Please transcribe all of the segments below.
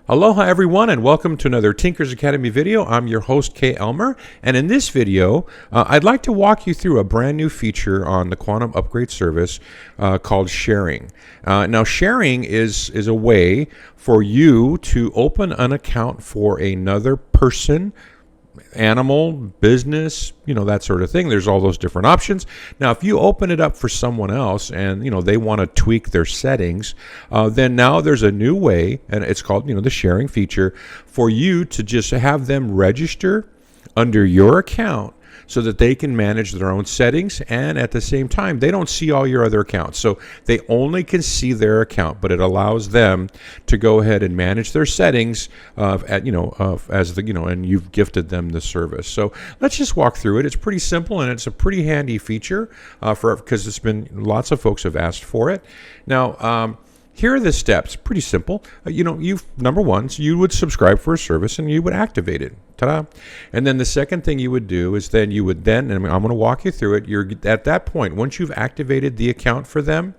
Aloha everyone and welcome to another Tinkers Academy video. I'm your host Kay Elmer, and in this video I'd like to walk you through a brand new feature on the Quantum Upgrade service called sharing. Now sharing is a way for you to open an account for another person, animal, business, that sort of thing. There's all those different options. Now, if you open it up for someone else and, they want to tweak their settings, then now there's a new way, and it's called, the sharing feature, for you to just have them register under your account so that they can manage their own settings, and at the same time they don't see all your other accounts, so they only can see their account, but it allows them to go ahead and manage their settings and you've gifted them the service. So let's just walk through it. It's pretty simple and it's a pretty handy feature because it's been lots of folks have asked for it. Now here are the steps. Pretty simple. Number one, so you would subscribe for a service and you would activate it. Ta-da! And then the second thing you would do is then and I'm going to walk you through it. You're at that point, once you've activated the account for them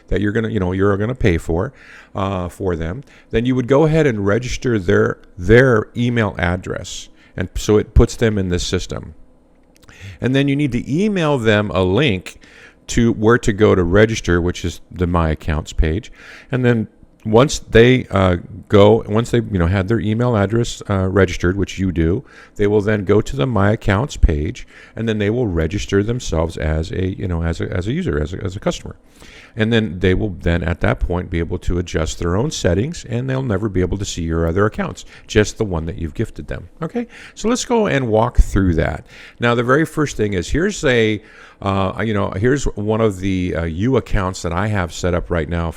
that you're gonna pay for them, then you would go ahead and register their email address, and so it puts them in the system. And then you need to email them a link to where to go to register, which is the My Accounts page. And then once they had their email address registered, which you do, they will then go to the My Accounts page, and then they will register themselves as a user, as a customer. And then they will then at that point be able to adjust their own settings, and they'll never be able to see your other accounts, just the one that you've gifted them. Okay, so let's go and walk through that. Now, the very first thing is here's one of the U accounts that I have set up right now,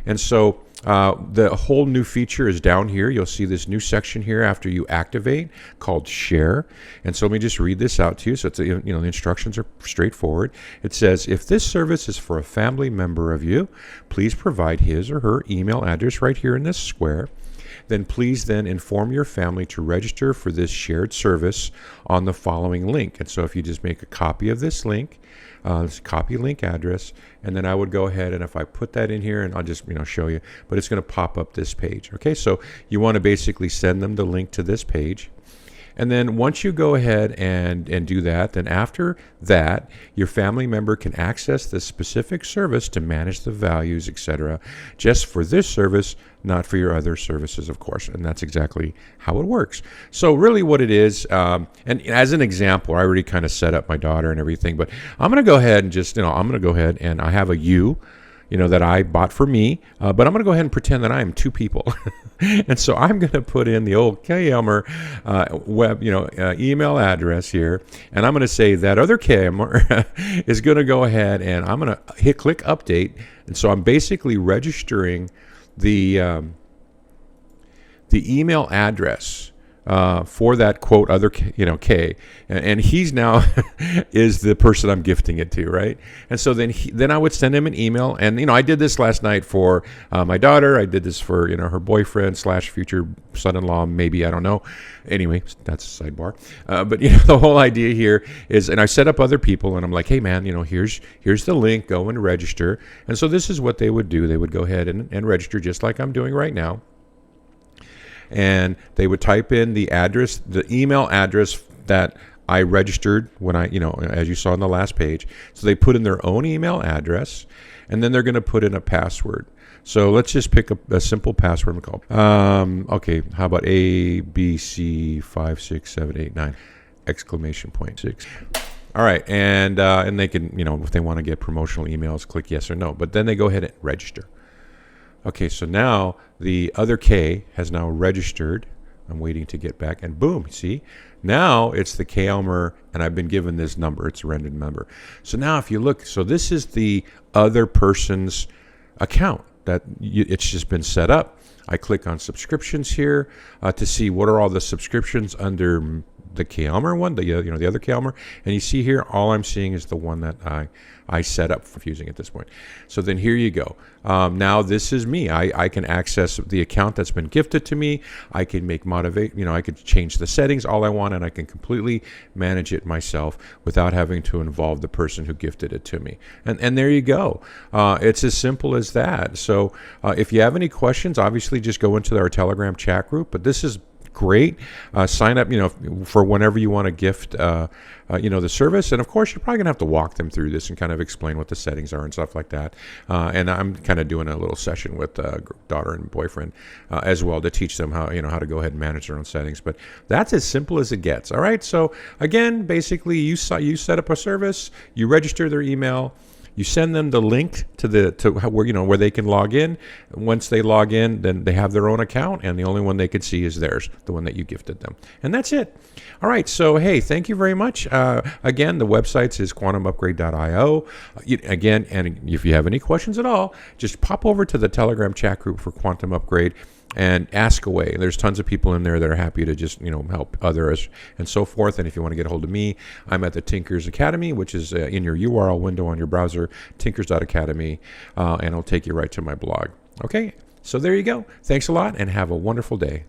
and so the whole new feature is down here. You'll see this new section here after you activate called Share. And so let me just read this out to you. So it's the instructions are straightforward. It says, if this service is for a family member of you, please provide his or her email address right here in this square. Then please then inform your family to register for this shared service on the following link. And so if you just make a copy of this link, this copy link address, and then I would go ahead and if I put that in here, and I'll just show you, but it's going to pop up this page. Okay, so you want to basically send them the link to this page. And then once you go ahead and do that, then after that, your family member can access the specific service to manage the values, etc., just for this service, not for your other services, of course. And that's exactly how it works. So really what it is, and as an example, I already kind of set up my daughter and everything, but I'm going to go ahead and just, I'm going to go ahead and I have a U, that I bought for me, but I'm going to go ahead and pretend that I am two people. And so I'm going to put in the old Kay Elmer email address here, and I'm going to say that other Kay Elmer is going to go ahead and I'm going to click update. And so I'm basically registering the email address for that quote other K, and he's now is the person I'm gifting it to, right? And so then I would send him an email, and I did this last night for my daughter. I did this for her boyfriend / future son-in-law, maybe, I don't know. Anyway, that's a sidebar. But the whole idea here is, and I set up other people, and I'm like, hey man, here's the link, go and register. And so this is what they would do. They would go ahead and register just like I'm doing right now. And they would type in the address, the email address that I registered when I, as you saw on the last page. So they put in their own email address, and then they're going to put in a password. So let's just pick a simple password and call. Okay, how about ABC56789 exclamation point 6. All right, and they can, if they want to get promotional emails, click yes or no. But then they go ahead and register. Okay, so now the other K has now registered. I'm waiting to get back, and boom, see? Now it's the Kay Elmer, and I've been given this number. It's a rendered number. So now if you look, so this is the other person's account that it's just been set up. I click on subscriptions here to see what are all the subscriptions under the Kay Elmer one, the other Kay Elmer, and you see here all I'm seeing is the one that I set up, confusing at this point. So then here you go. Now this is me. I can access the account that's been gifted to me. I can make I could change the settings all I want, and I can completely manage it myself without having to involve the person who gifted it to me. And there you go. It's as simple as that. So if you have any questions, obviously basically just go into our Telegram chat group. But this is great. Sign up, for whenever you want to gift, the service. And of course, you're probably gonna have to walk them through this and kind of explain what the settings are and stuff like that. And I'm kind of doing a little session with daughter and boyfriend as well to teach them how to go ahead and manage their own settings. But that's as simple as it gets. All right. So again, basically, you set up a service, you register their email. You send them the link to where they can log in. Once they log in, then they have their own account, and the only one they can see is theirs, the one that you gifted them. And that's it. All right. So, hey, thank you very much. Again, the website is quantumupgrade.io. Again, and if you have any questions at all, just pop over to the Telegram chat group for Quantum Upgrade and ask away. There's tons of people in there that are happy to just help others and so forth. And if you want to get a hold of me, I'm at the Tinkers Academy, which is in your URL window on your browser, tinkers.academy, and it'll take you right to my blog. Okay, so there you go. Thanks a lot and have a wonderful day.